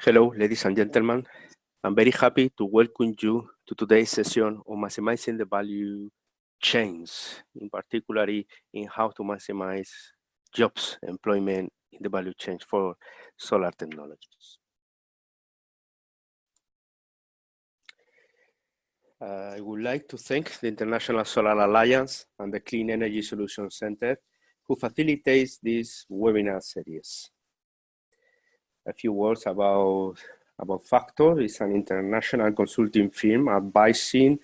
Hello, ladies and gentlemen. I'm very happy to welcome you to today's session on maximizing the value chains, in particular in how to maximize jobs, employment in the value chain for solar technologies. I would like to thank the International Solar Alliance and the Clean Energy Solutions Center who facilitates this webinar series. A few words about Factor. It's an international consulting firm advising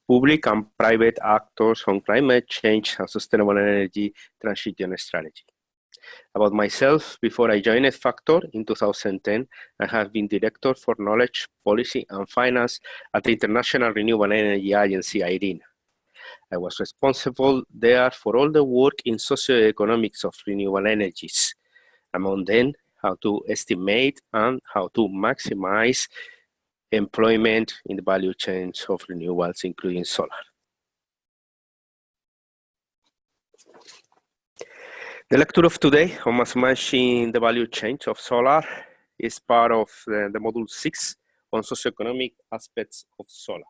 public and private actors on climate change and sustainable energy transition strategy. About myself, before I joined Factor in 2010, I have been Director for Knowledge, Policy and Finance at the International Renewable Energy Agency, IRENA. I was responsible there for all the work in socioeconomics of renewable energies, among them how to estimate and how to maximize employment in the value chains of renewables, including solar. The lecture of today on maximizing the value chain of solar is part of the module 6 on socioeconomic aspects of solar.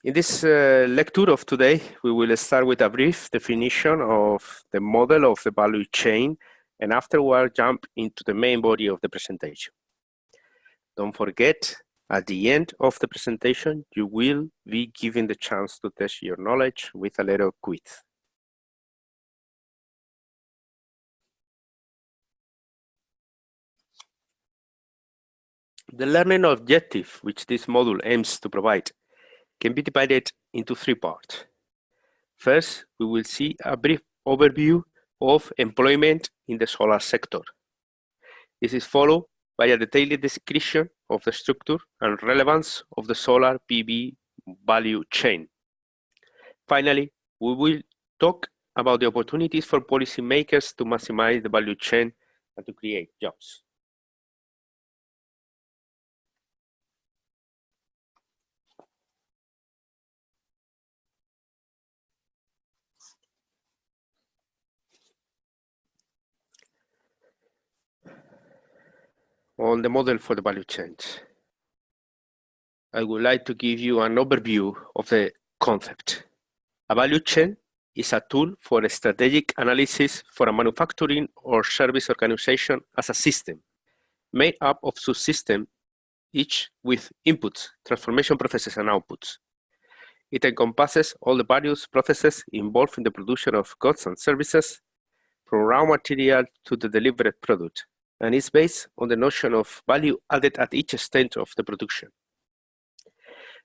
In this lecture of today, we will start with a brief definition of the model of the value chain and afterward jump into the main body of the presentation. Don't forget, at the end of the presentation, you will be given the chance to test your knowledge with a little quiz. The learning objective which this module aims to provide can be divided into 3 parts. First, we will see a brief overview of employment in the solar sector. This is followed by a detailed description of the structure and relevance of the solar PV value chain. Finally, we will talk about the opportunities for policymakers to maximize the value chain and to create jobs. On the model for the value chains, I would like to give you an overview of the concept. A value chain is a tool for a strategic analysis for a manufacturing or service organization as a system made up of subsystems, each with inputs, transformation processes, and outputs. It encompasses all the various processes involved in the production of goods and services, from raw material to the delivered product, and is based on the notion of value added at each stage of the production.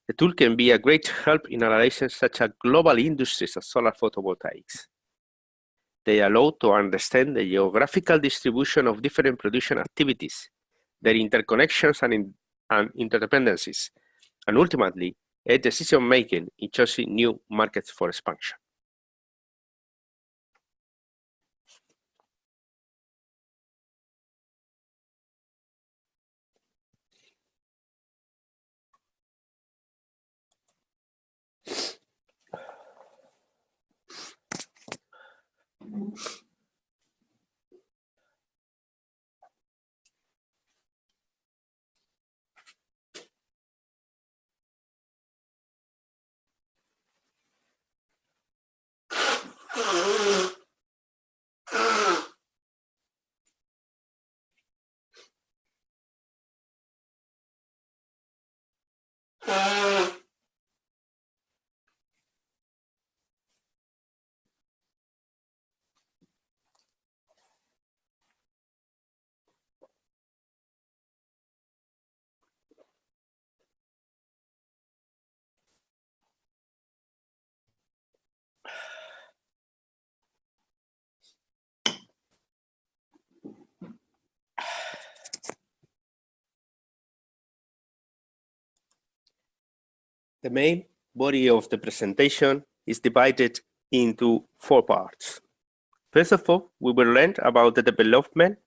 The tool can be a great help in analyzing such a global industries as solar photovoltaics. They allow to understand the geographical distribution of different production activities, their interconnections and interdependencies, and ultimately aid decision-making in choosing new markets for expansion. The main body of the presentation is divided into 4 parts. First of all, we will learn about the development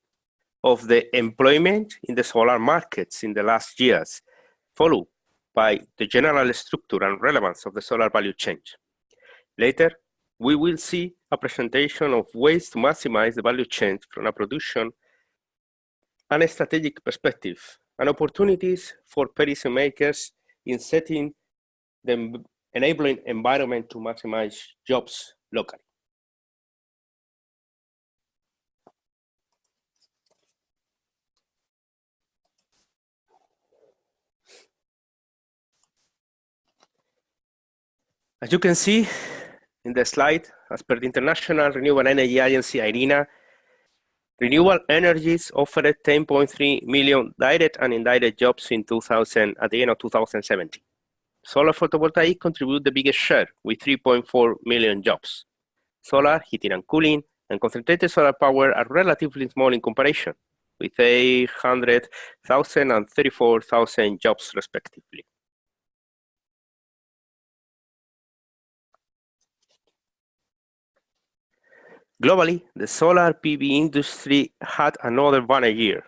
of the employment in the solar markets in the last years, followed by the general structure and relevance of the solar value chain. Later, we will see a presentation of ways to maximize the value chain from a production and a strategic perspective, and opportunities for policymakers in setting the enabling environment to maximize jobs locally. As you can see in the slide, as per the International Renewable Energy Agency, IRENA, renewable energies offered 10.3 million direct and indirect jobs at the end of 2017. Solar photovoltaic contribute the biggest share with 3.4 million jobs. Solar, heating and cooling, and concentrated solar power are relatively small in comparison, with 800,000 and 34,000 jobs respectively. Globally, the solar PV industry had another banner year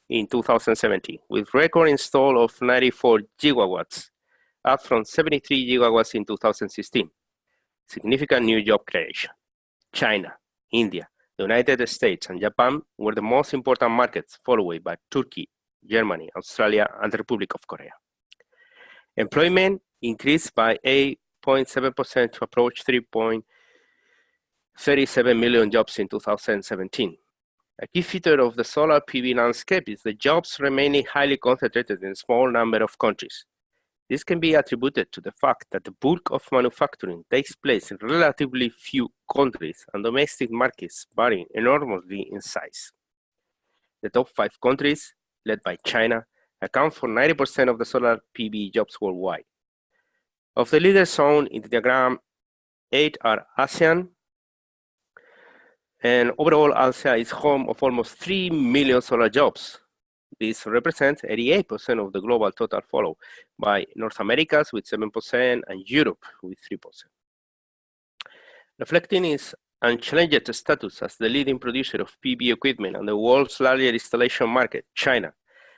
in 2017, with record install of 94 gigawatts, up from 73 gigawatts in 2016. Significant new job creation. China, India, the United States, and Japan were the most important markets, followed by Turkey, Germany, Australia, and the Republic of Korea. Employment increased by 8.7% to approach 3.37 million jobs in 2017. A key feature of the solar PV landscape is the jobs remaining highly concentrated in a small number of countries. This can be attributed to the fact that the bulk of manufacturing takes place in relatively few countries and domestic markets vary enormously in size. The top 5 countries, led by China, account for 90% of the solar PV jobs worldwide. Of the leaders shown in the diagram, 8 are ASEAN, and overall ASEAN is home of almost 3 million solar jobs. This represents 88% of the global total, followed by North America with 7% and Europe with 3%. Reflecting its unchallenged status as the leading producer of PV equipment and the world's largest installation market, China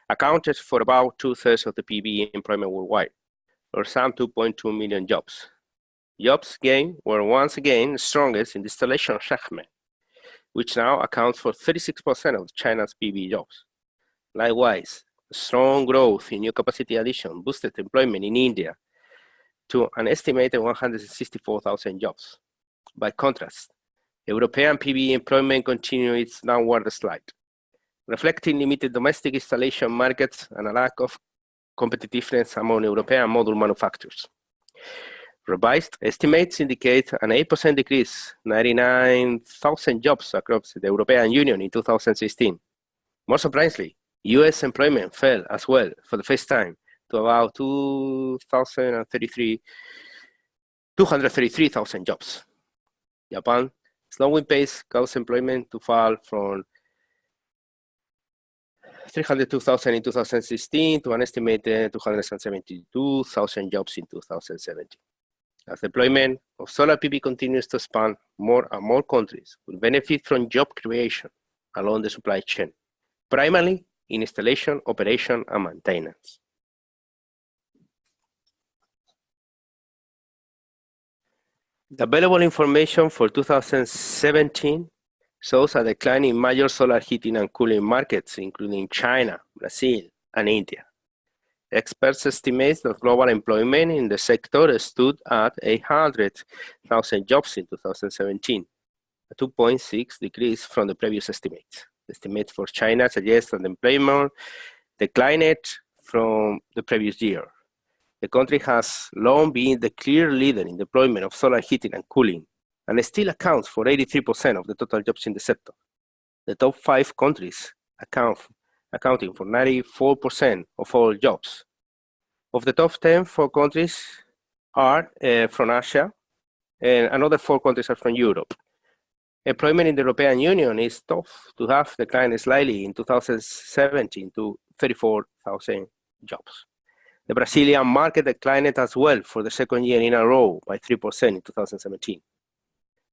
accounted for about 2/3 of the PV employment worldwide, or some 2.2 million jobs. Jobs gained were once again strongest in the installation segment, which now accounts for 36% of China's PV jobs. Likewise, strong growth in new capacity addition boosted employment in India to an estimated 164,000 jobs. By contrast, European PV employment continued its downward slide, reflecting limited domestic installation markets and a lack of competitiveness among European module manufacturers. Revised estimates indicate an 8% decrease, 99,000 jobs across the European Union in 2016. More surprisingly, US employment fell as well for the first time to about 233,000 jobs. Japan, slowing pace caused employment to fall from 302,000 in 2016 to an estimated 272,000 jobs in 2017. As deployment of solar PV continues to expand, more and more countries will benefit from job creation along the supply chain, primarily in installation, operation, and maintenance. The available information for 2017 shows a decline in major solar heating and cooling markets, including China, Brazil, and India. Experts estimate that global employment in the sector stood at 800,000 jobs in 2017, a 2.6 decrease from the previous estimate. The estimate for China suggests that employment declined from the previous year. The country has long been the clear leader in deployment of solar heating and cooling, and still accounts for 83% of the total jobs in the sector. The top 5 countries accounting for 94% of all jobs. Of the top 10, 4 countries are from Asia, and another 4 countries are from Europe. Employment in the European Union is tough to have declined slightly in 2017 to 34,000 jobs. The Brazilian market declined as well for the second year in a row by 3% in 2017.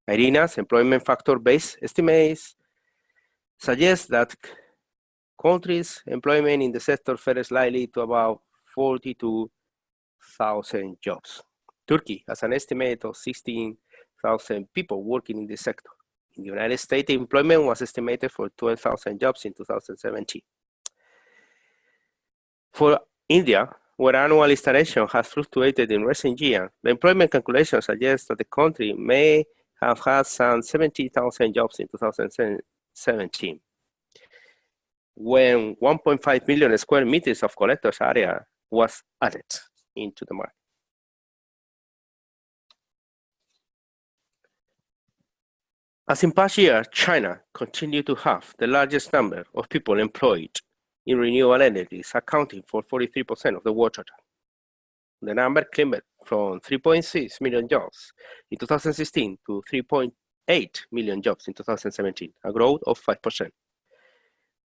IRENA's employment factor-based estimates suggest that countries' employment in the sector fell slightly to about 42,000 jobs. Turkey has an estimate of 1,000 people working in this sector. In the United States, employment was estimated for 12,000 jobs in 2017. For India, where annual installation has fluctuated in recent years, the employment calculations suggest that the country may have had some 70,000 jobs in 2017, when 1.5 million square meters of collectors area was added into the market. As in past years, China continued to have the largest number of people employed in renewable energies, accounting for 43% of the world total. The number climbed from 3.6 million jobs in 2016 to 3.8 million jobs in 2017, a growth of 5%.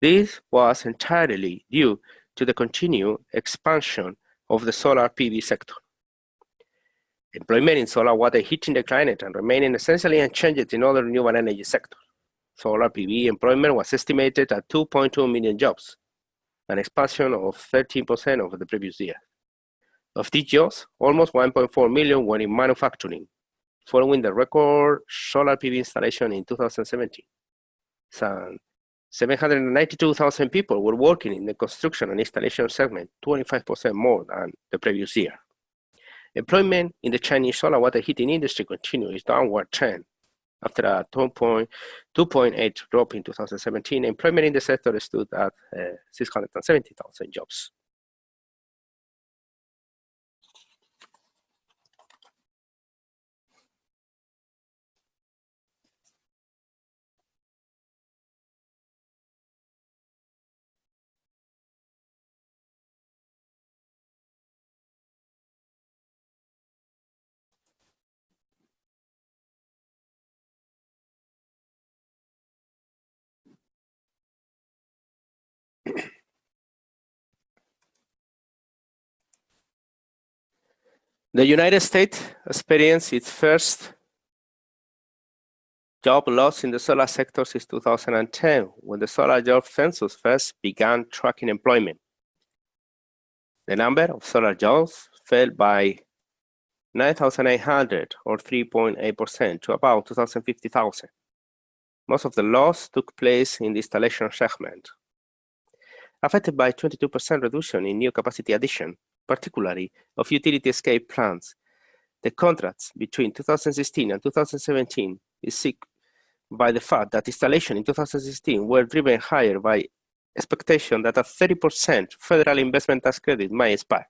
This was entirely due to the continued expansion of the solar PV sector. Employment in solar water heating declined and remaining essentially unchanged in other renewable energy sectors. Solar PV employment was estimated at 2.2 million jobs, an expansion of 13% over the previous year. Of these jobs, almost 1.4 million were in manufacturing, following the record solar PV installation in 2017. Some 792,000 people were working in the construction and installation segment, 25% more than the previous year. Employment in the Chinese solar water heating industry continued its downward trend. After a 2.8 drop in 2017, employment in the sector stood at 670,000 jobs. The United States experienced its first job loss in the solar sector since 2010, when the solar job census first began tracking employment. The number of solar jobs fell by 9,800, or 3.8%, to about 250,000. Most of the loss took place in the installation segment, affected by 22% reduction in new capacity addition, particularly of utility-scale plants. The contrasts between 2016 and 2017 is sick by the fact that installation in 2016 were driven higher by expectation that a 30% federal investment tax credit might expire.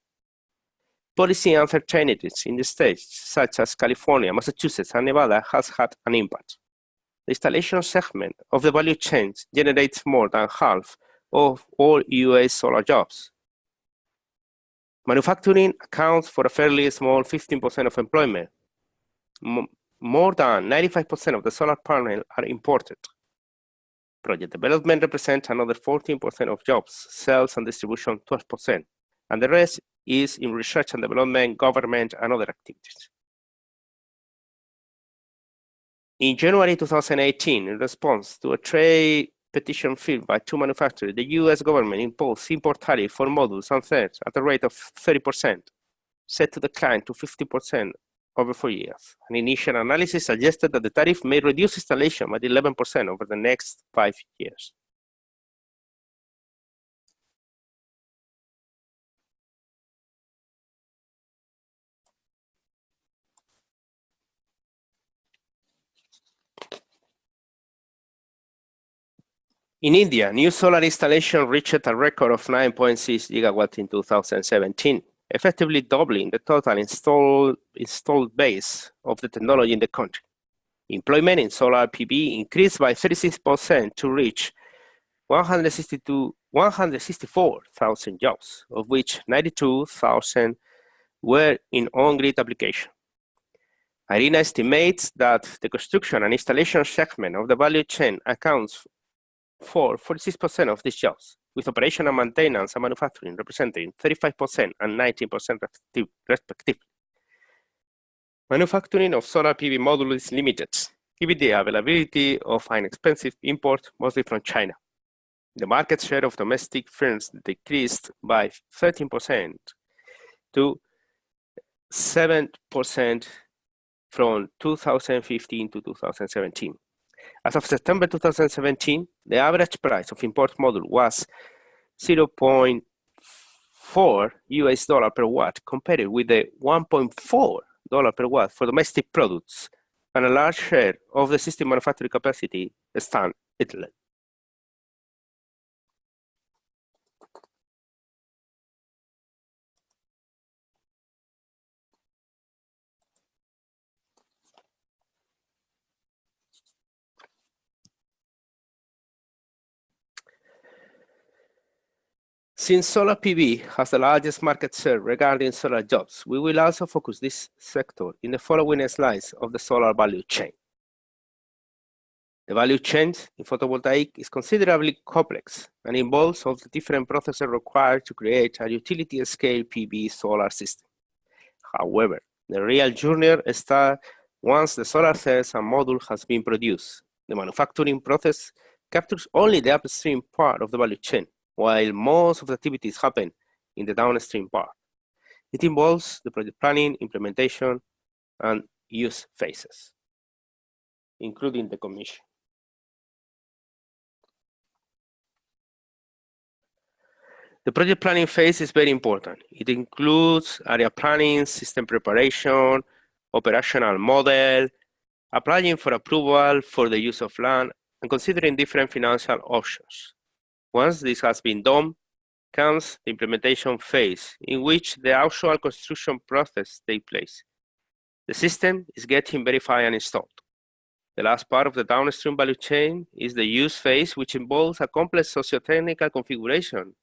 Policy uncertainties in the states such as California, Massachusetts, and Nevada has had an impact. The installation segment of the value chain generates more than half of all US solar jobs. Manufacturing accounts for a fairly small 15% of employment. More than 95% of the solar panels are imported. Project development represents another 14% of jobs, sales and distribution 12%, and the rest is in research and development, government, and other activities. In January 2018, in response to a trade petition filed by two manufacturers, the US government imposed import tariff for modules and cells at a rate of 30%, set to decline to 50% over 4 years. An initial analysis suggested that the tariff may reduce installation by 11% over the next 5 years. In India, new solar installation reached a record of 9.6 gigawatts in 2017, effectively doubling the total installed base of the technology in the country. Employment in solar PV increased by 36% to reach 164,000 jobs, of which 92,000 were in on-grid application. IRENA estimates that the construction and installation segment of the value chain accounts for 46% of these jobs, with operation and maintenance and manufacturing representing 35% and 19% respectively. Manufacturing of solar PV modules is limited, given the availability of inexpensive import, mostly from China. The market share of domestic firms decreased by 13% to 7% from 2015 to 2017. As of September 2017, the average price of import module was 0.4 US dollar per watt, compared with the 1.4 dollar per watt for domestic products, and a large share of the system manufacturing capacity stand idle. Since solar PV has the largest market share regarding solar jobs, we will also focus this sector in the following slides of the solar value chain. The value chain in photovoltaic is considerably complex and involves all the different processes required to create a utility-scale PV solar system. However, the real journey starts once the solar cells and module has been produced. The manufacturing process captures only the upstream part of the value chain, while most of the activities happen in the downstream part. It involves the project planning, implementation, and use phases, including the commission. The project planning phase is very important. It includes area planning, system preparation, operational model, applying for approval for the use of land, and considering different financial options. Once this has been done, comes the implementation phase, in which the actual construction process takes place. The system is getting verified and installed. The last part of the downstream value chain is the use phase, which involves a complex socio-technical configuration,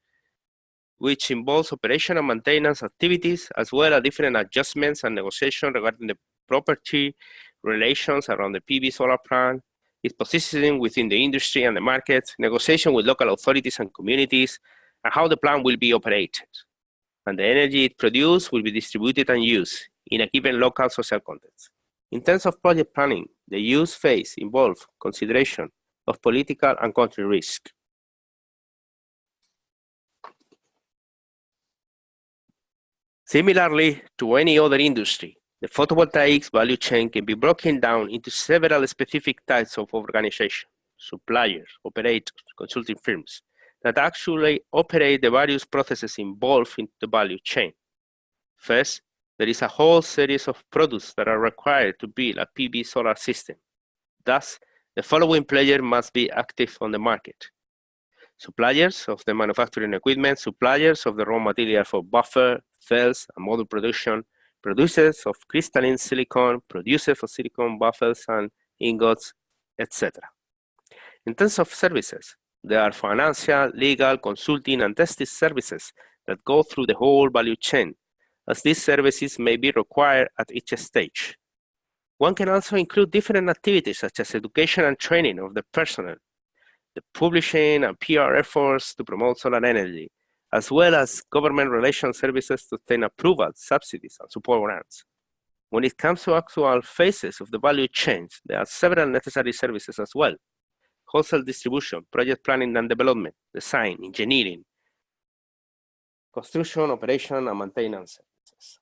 which involves operation and maintenance activities, as well as different adjustments and negotiation regarding the property relations around the PV solar plant, its positioning within the industry and the market, negotiation with local authorities and communities, and how the plant will be operated. And the energy it produces will be distributed and used in a given local social context. In terms of project planning, the use phase involves consideration of political and country risk. Similarly to any other industry, the photovoltaics value chain can be broken down into several specific types of organizations, suppliers, operators, consulting firms, that actually operate the various processes involved in the value chain. First, there is a whole series of products that are required to build a PV solar system. Thus, the following players must be active on the market: suppliers of the manufacturing equipment, suppliers of the raw material for buffer, cells, and module production, producers of crystalline silicon, producers of silicon buffers and ingots, etc. In terms of services, there are financial, legal, consulting, and testing services that go through the whole value chain, as these services may be required at each stage. One can also include different activities such as education and training of the personnel, the publishing and PR efforts to promote solar energy, as well as government relations services to obtain approval, subsidies, and support grants. When it comes to actual phases of the value chain, there are several necessary services as well: wholesale distribution, project planning and development, design, engineering, construction, operation, and maintenance services.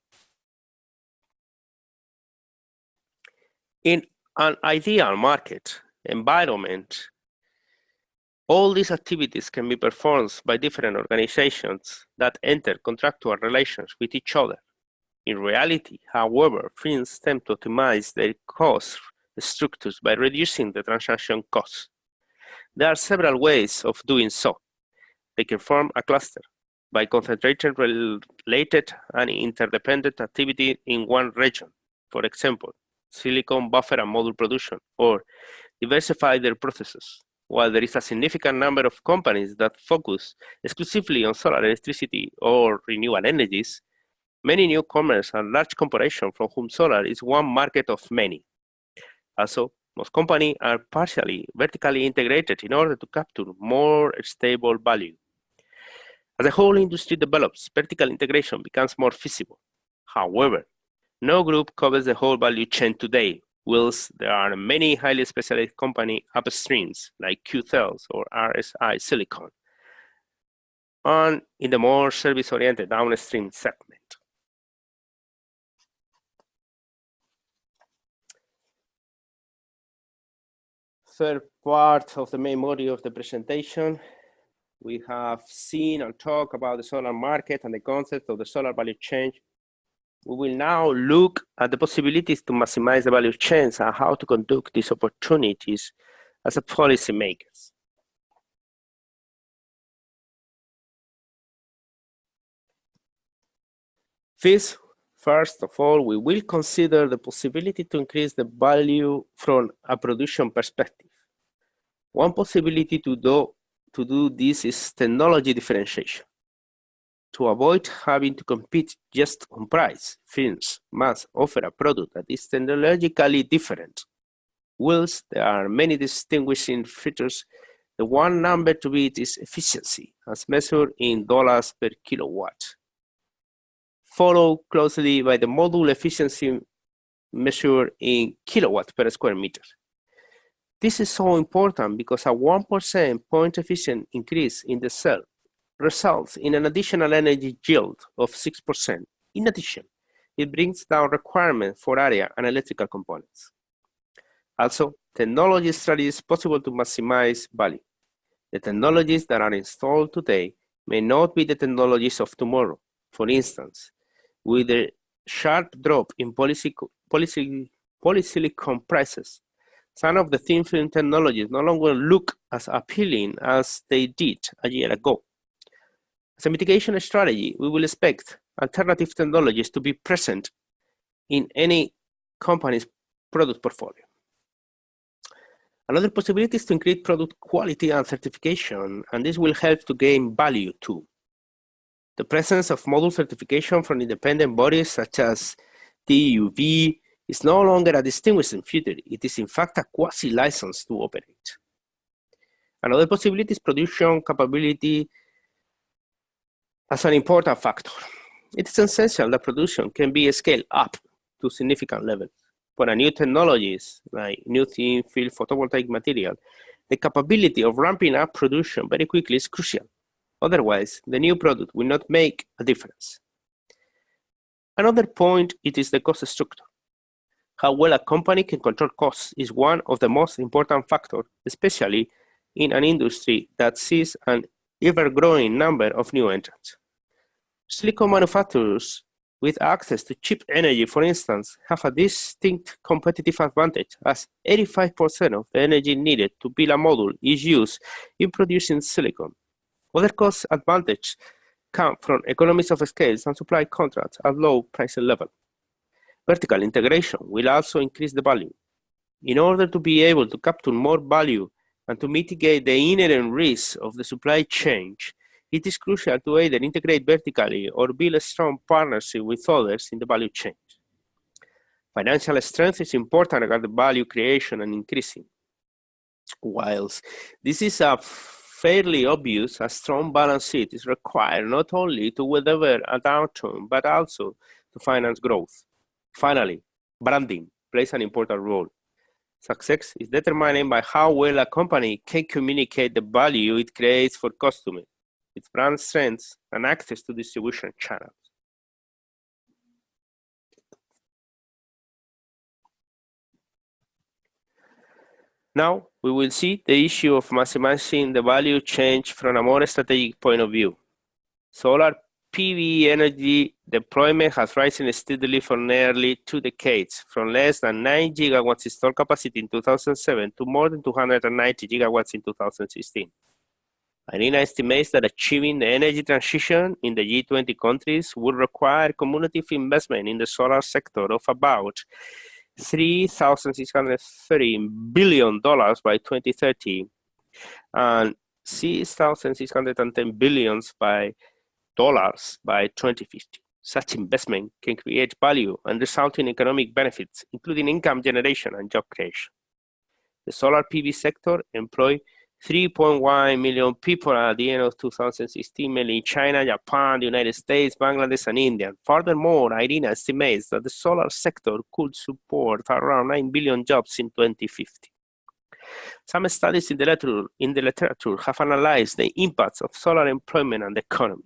In an ideal market environment, all these activities can be performed by different organizations that enter contractual relations with each other. In reality, however, firms tend to optimize their cost structures by reducing the transaction costs. There are several ways of doing so. They can form a cluster by concentrating related and interdependent activity in one region, for example, silicon buffer and module production, or diversify their processes. While there is a significant number of companies that focus exclusively on solar electricity or renewable energies, many newcomers and large corporations for whom solar is one market of many. Also, most companies are partially vertically integrated in order to capture more stable value. As the whole industry develops, vertical integration becomes more feasible. However, no group covers the whole value chain today, whilst there are many highly specialized companies upstreams like Q-Cells or RSI Silicon, and in the more service-oriented downstream segment. third part of the main body of the presentation. We have seen and talked about the solar market and the concept of the solar value chain. We will now look at the possibilities to maximize the value chains and how to conduct these opportunities as a policymakers. First of all, we will consider the possibility to increase the value from a production perspective. One possibility to do this is technology differentiation. To avoid having to compete just on price, firms must offer a product that is technologically different. Whilst there are many distinguishing features, the one number to beat is efficiency, as measured in dollars per kilowatt, followed closely by the module efficiency measured in kilowatts per square meter. This is so important because a 1% point efficient increase in the cell results in an additional energy yield of 6%. In addition, it brings down requirements for area and electrical components. Also, technology strategy is possible to maximize value. The technologies that are installed today may not be the technologies of tomorrow. For instance, with the sharp drop in polysilicon prices, some of the thin film technologies no longer look as appealing as they did a year ago. As a mitigation strategy, we will expect alternative technologies to be present in any company's product portfolio. Another possibility is to increase product quality and certification, and this will help to gain value too. The presence of module certification from independent bodies such as TÜV is no longer a distinguishing feature. It is in fact a quasi-license to operate. Another possibility is production capability as an important factor. It is essential that production can be scaled up to significant levels. For a new technologies like new thin film photovoltaic material, the capability of ramping up production very quickly is crucial. Otherwise, the new product will not make a difference. Another point, it is the cost structure. How well a company can control costs is one of the most important factors, especially in an industry that sees an ever-growing number of new entrants. Silicon manufacturers with access to cheap energy, for instance, have a distinct competitive advantage, as 85% of the energy needed to build a module is used in producing silicon. Other cost advantages come from economies of scale and supply contracts at low price level. Vertical integration will also increase the value. In order to be able to capture more value and to mitigate the inherent risks of the supply chain, it is crucial to either integrate vertically or build a strong partnership with others in the value chain. Financial strength is important regarding value creation and increasing. Whilst this is fairly obvious, a strong balance sheet is required not only to weather a downturn, but also to finance growth. Finally, branding plays an important role. Success is determined by how well a company can communicate the value it creates for customers, its brand strengths, and access to distribution channels. Now, we will see the issue of maximizing the value chain from a more strategic point of view. Solar PV energy deployment has risen steadily for nearly 2 decades, from less than 9 gigawatts installed capacity in 2007 to more than 290 gigawatts in 2016. IRENA estimates that achieving the energy transition in the G20 countries would require cumulative investment in the solar sector of about $3,630 billion by 2030 and $6,610 billion by 2050. Such investment can create value and result in economic benefits, including income generation and job creation. The solar PV sector employed 3.1 million people at the end of 2016, mainly in China, Japan, the United States, Bangladesh, and India. Furthermore, IRENA estimates that the solar sector could support around 9 billion jobs in 2050. Some studies in the literature have analyzed the impacts of solar employment on the economy.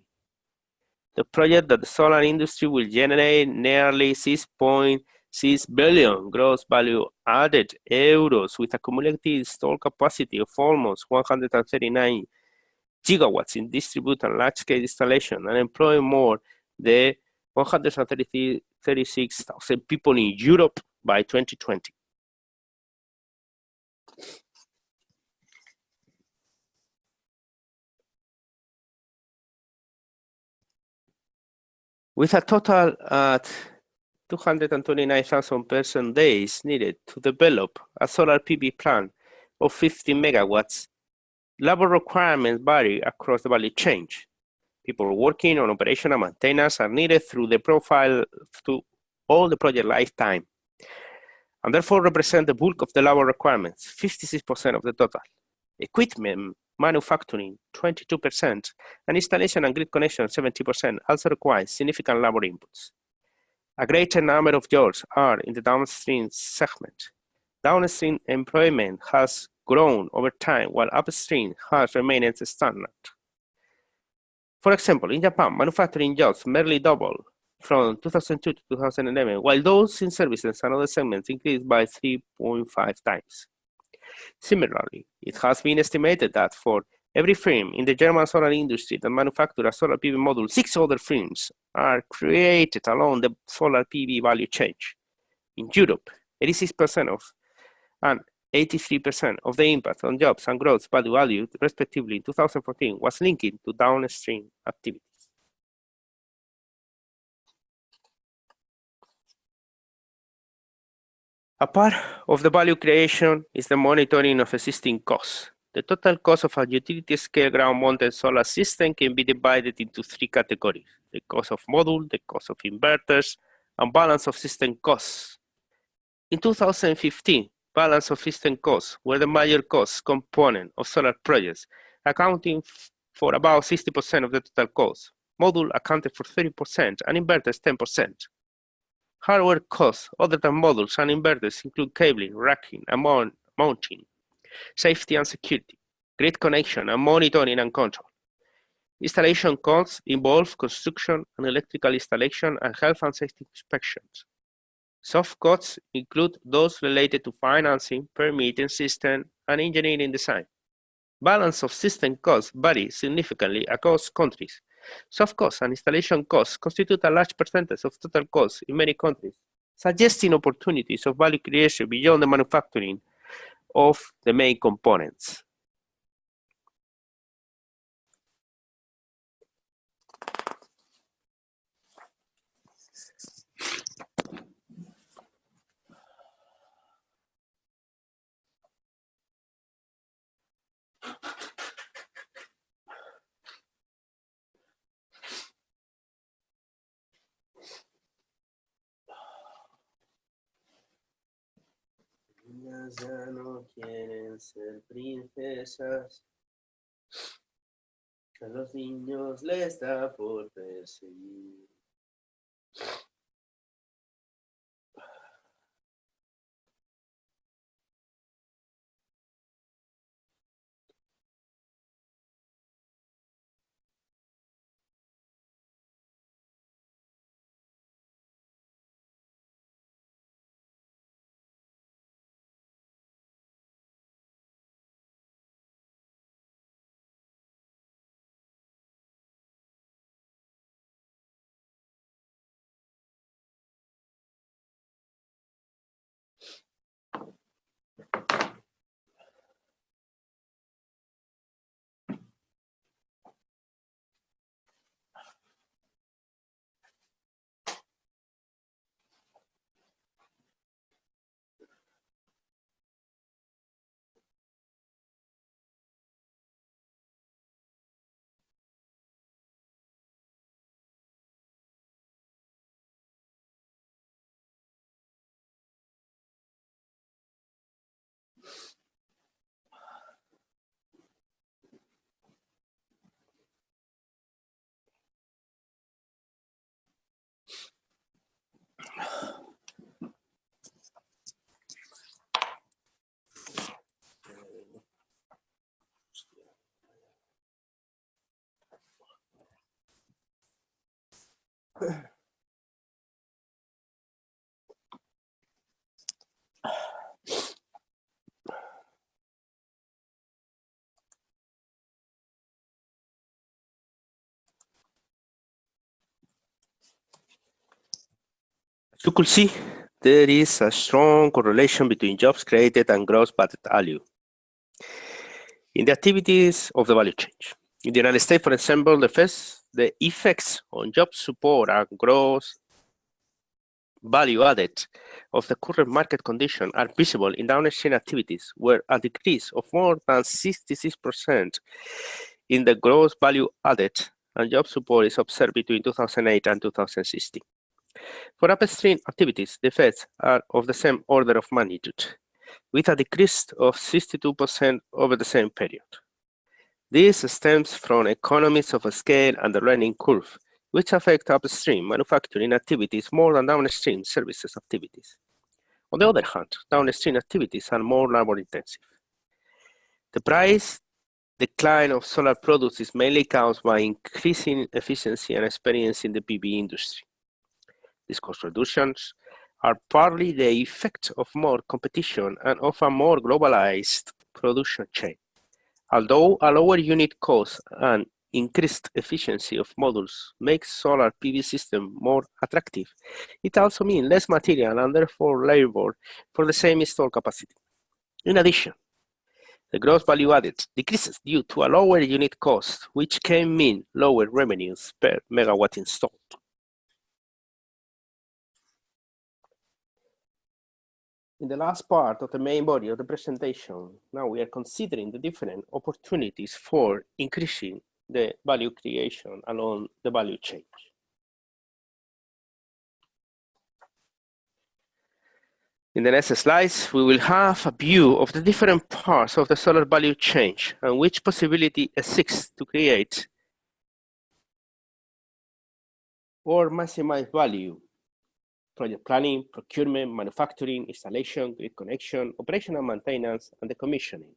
The project that the solar industry will generate nearly $6.6 6 billion gross value added euros with a cumulative installed capacity of almost 139 gigawatts in distributed and large-scale installation and employing more than 136,000 people in Europe by 2020. With a total at 229,000 person days needed to develop a solar PV plant of 50 megawatts, labor requirements vary across the value chain. People working on operation and maintenance are needed through the profile to all the project lifetime, and therefore represent the bulk of the labor requirements, 56% of the total. Equipment manufacturing, 22%, and installation and grid connection, 70%, also require significant labor inputs. A greater number of jobs are in the downstream segment. Downstream employment has grown over time, while upstream has remained stagnant. For example, in Japan, manufacturing jobs merely doubled from 2002 to 2011, while those in services and other segments increased by 3.5 times. Similarly, it has been estimated that for every firm in the German solar industry that manufactures a solar PV module, 6 other firms are created along the solar PV value chain. In Europe, 86% of and 83% of the impact on jobs and growth value, respectively, in 2014 was linked to downstream activities. A part of the value creation is the monitoring of existing costs. The total cost of a utility-scale ground-mounted solar system can be divided into 3 categories: the cost of module, the cost of inverters, and balance of system costs. In 2015, balance of system costs were the major cost component of solar projects, accounting for about 60% of the total cost. Module accounted for 30% and inverters 10%. Hardware costs other than modules and inverters include cabling, racking, and mounting, safety and security, grid connection and monitoring and control. Installation costs involve construction and electrical installation and health and safety inspections. Soft costs include those related to financing, permitting system, and engineering design. Balance of system costs vary significantly across countries. Soft costs and installation costs constitute a large percentage of total costs in many countries, suggesting opportunities of value creation beyond the manufacturing of the main components. Niñas ya no quieren ser princesas, a los niños les da por perseguir. You could see there is a strong correlation between jobs created and gross budget value in the activities of the value chain. In the United States, for example, the effects on job support and gross value added of the current market condition are visible in downstream activities, where a decrease of more than 66% in the gross value added and job support is observed between 2008 and 2016. For upstream activities, the effects are of the same order of magnitude, with a decrease of 62% over the same period. This stems from economies of scale and the learning curve, which affect upstream manufacturing activities more than downstream services activities. On the other hand, downstream activities are more labor-intensive. The price decline of solar products is mainly caused by increasing efficiency and experience in the PV industry. These cost reductions are partly the effect of more competition and of a more globalized production chain. Although a lower unit cost and increased efficiency of modules makes solar PV system more attractive, it also means less material and therefore labor for the same installed capacity. In addition, the gross value added decreases due to a lower unit cost, which can mean lower revenues per megawatt installed. In the last part of the main body of the presentation, now we are considering the different opportunities for increasing the value creation along the value chain. In the next slides, we will have a view of the different parts of the solar value chain and which possibility exists to create or maximize value: project planning, procurement, manufacturing, installation, grid connection, operation and maintenance, and the commissioning.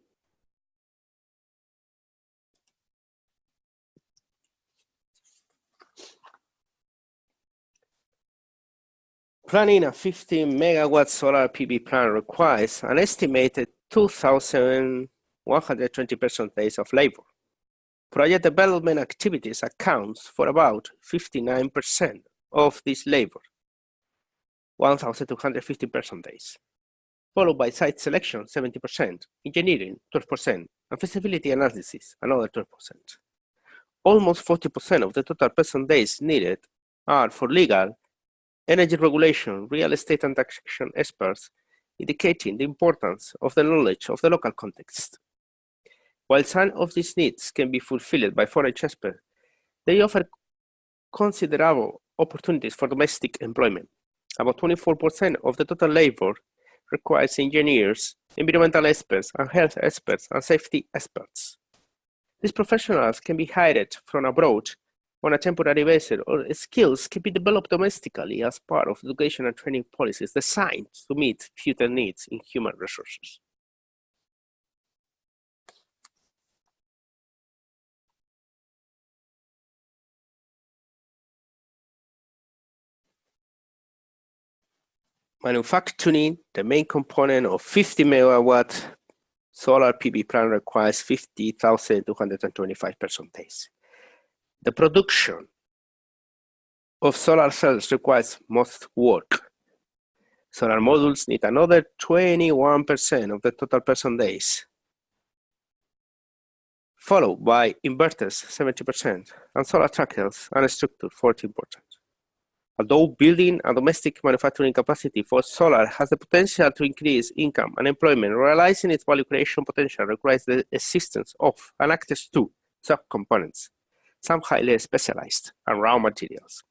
Planning a 15 megawatt solar PV plant requires an estimated 2,120 person days of labor. Project development activities accounts for about 59% of this labor, 1,250 person days, followed by site selection, 70%, engineering, 12%, and feasibility analysis, another 12%. Almost 40% of the total person days needed are for legal, energy regulation, real estate and taxation experts, indicating the importance of the knowledge of the local context. While some of these needs can be fulfilled by foreign experts, they offer considerable opportunities for domestic employment. About 24% of the total labor requires engineers, environmental experts, and health experts, and safety experts. These professionals can be hired from abroad on a temporary basis, or skills can be developed domestically as part of education and training policies designed to meet future needs in human resources. Manufacturing, the main component of 50 megawatt solar PV plant, requires 50,225 person days. The production of solar cells requires most work. Solar modules need another 21% of the total person days, followed by inverters, 70%, and solar trackers and structure, 14%. Although building a domestic manufacturing capacity for solar has the potential to increase income and employment, realizing its value creation potential requires the existence of and access to subcomponents, some highly specialized, and raw materials.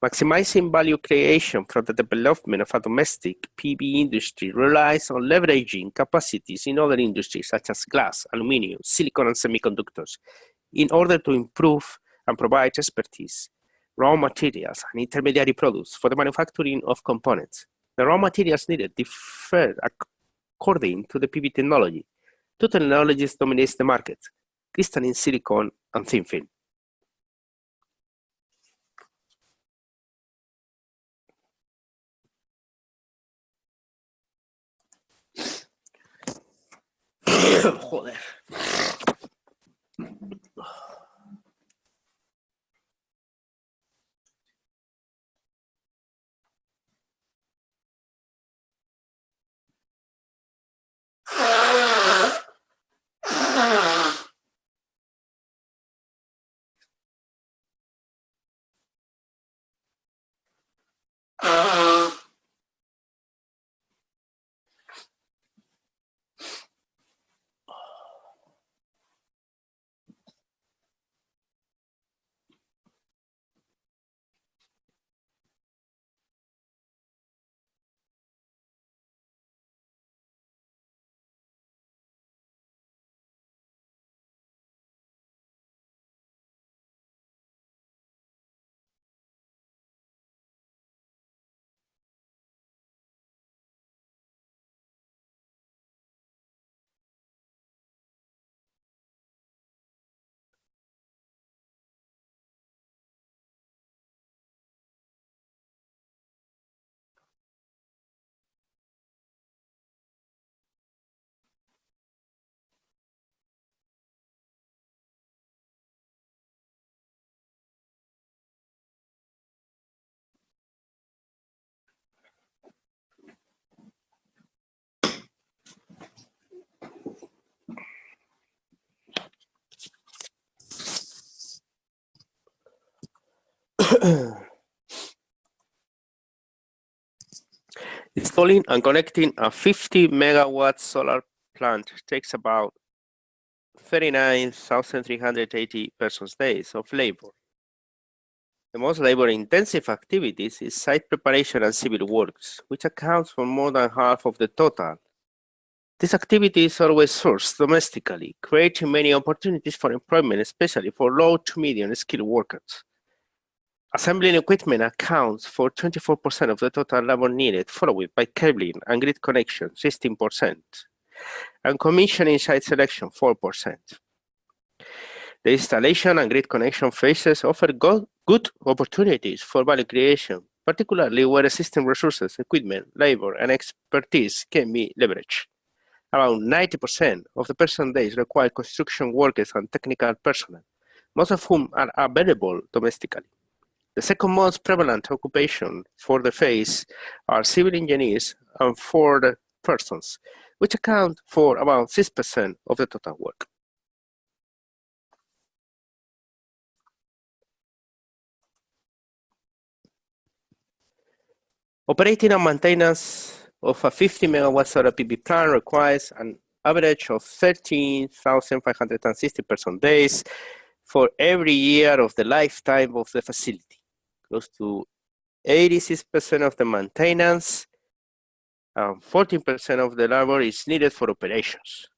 Maximizing value creation from the development of a domestic PV industry relies on leveraging capacities in other industries such as glass, aluminum, silicon, and semiconductors in order to improve and provide expertise, raw materials, and intermediary products for the manufacturing of components. The raw materials needed differ according to the PV technology. Two technologies dominate the market: crystalline silicon and thin film. Joder. Installing and connecting a 50 megawatt solar plant takes about 39,380 persons days of labor. The most labor-intensive activities is site preparation and civil works, which accounts for more than half of the total. This activity is always sourced domestically, creating many opportunities for employment, especially for low to medium skilled workers. Assembling equipment accounts for 24% of the total labor needed, followed by cabling and grid connection, 16%, and commissioning site selection, 4%. The installation and grid connection phases offer good opportunities for value creation, particularly where existing resources, equipment, labor, and expertise can be leveraged. Around 90% of the person days require construction workers and technical personnel, most of whom are available domestically. The second most prevalent occupation for the phase are civil engineers and foreign persons, which account for about 6% of the total work. Operating and maintenance of a 50 megawatt solar PV plant requires an average of 13,560 person days for every year of the lifetime of the facility. Close to 86% of the maintenance and 14% of the labor is needed for operations.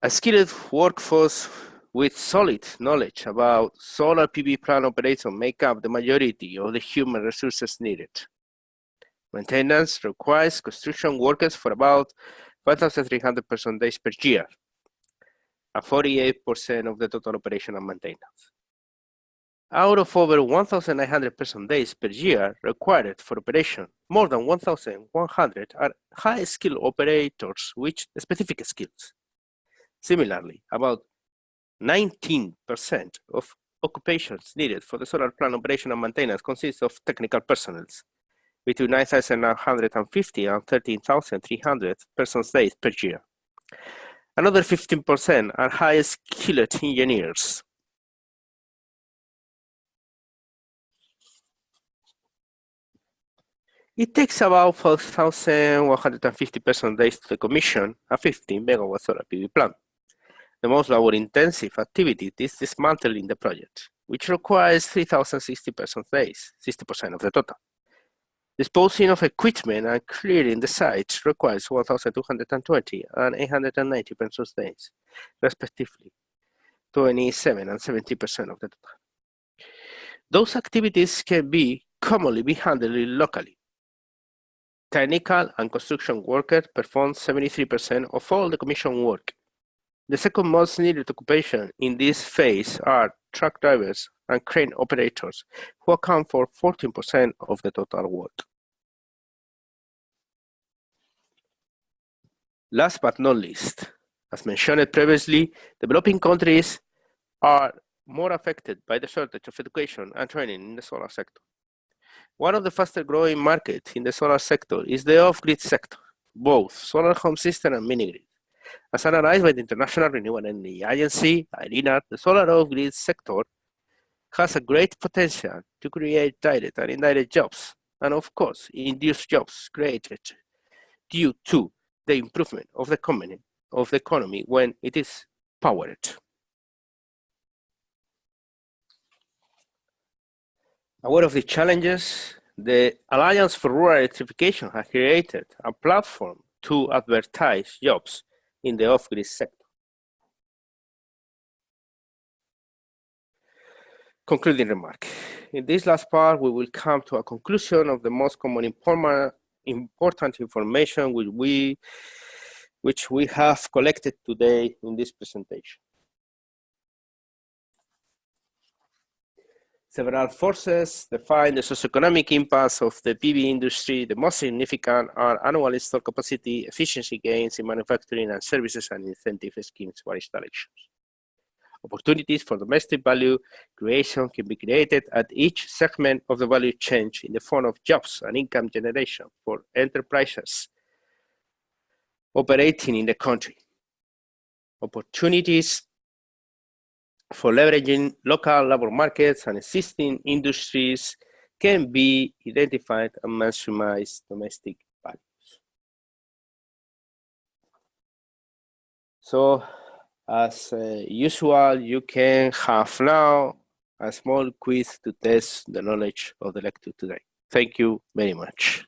A skilled workforce with solid knowledge about solar PV plant operation make up the majority of the human resources needed. Maintenance requires construction workers for about 5,300 person days per year, and 48% of the total operation and maintenance. Out of over 1,900 person days per year required for operation, more than 1,100 are high-skilled operators with specific skills. Similarly, about 19% of occupations needed for the solar plant operation and maintenance consist of technical personnel, between 9,950 and 13,300 person days per year. Another 15% are high-skilled engineers. It takes about 4,150 person days to commission a 15 megawatt solar PV plant. The most labor-intensive activity is dismantling the project, which requires 3,060 person days, 60% of the total. Disposing of equipment and clearing the site requires 1,220 and 890 person days, respectively, 27 and 70% of the total. Those activities can commonly be handled locally. Technical and construction workers perform 73% of all the commission work. The second most needed occupation in this phase are truck drivers and crane operators, who account for 14% of the total work. Last but not least, as mentioned previously, developing countries are more affected by the shortage of education and training in the solar sector. One of the fastest growing markets in the solar sector is the off-grid sector, both solar home system and mini-grid. As analyzed by the International Renewable Energy Agency, IRENA, the solar off-grid sector has a great potential to create direct and indirect jobs, and of course, induce jobs created due to the improvement of the economy when it is powered. Aware of the challenges, the Alliance for Rural Electrification has created a platform to advertise jobs in the off-grid sector. Concluding remark. In this last part, we will come to a conclusion of the most common important information which we have collected today in this presentation. Several forces define the socioeconomic impacts of the PV industry. The most significant are annual installed capacity, efficiency gains in manufacturing and services, and incentive schemes for installations. Opportunities for domestic value creation can be created at each segment of the value chain in the form of jobs and income generation for enterprises operating in the country. Opportunities for leveraging local labor markets and existing industries can be identified and maximize domestic values. So, as usual, you can have now a small quiz to test the knowledge of the lecture today. Thank you very much.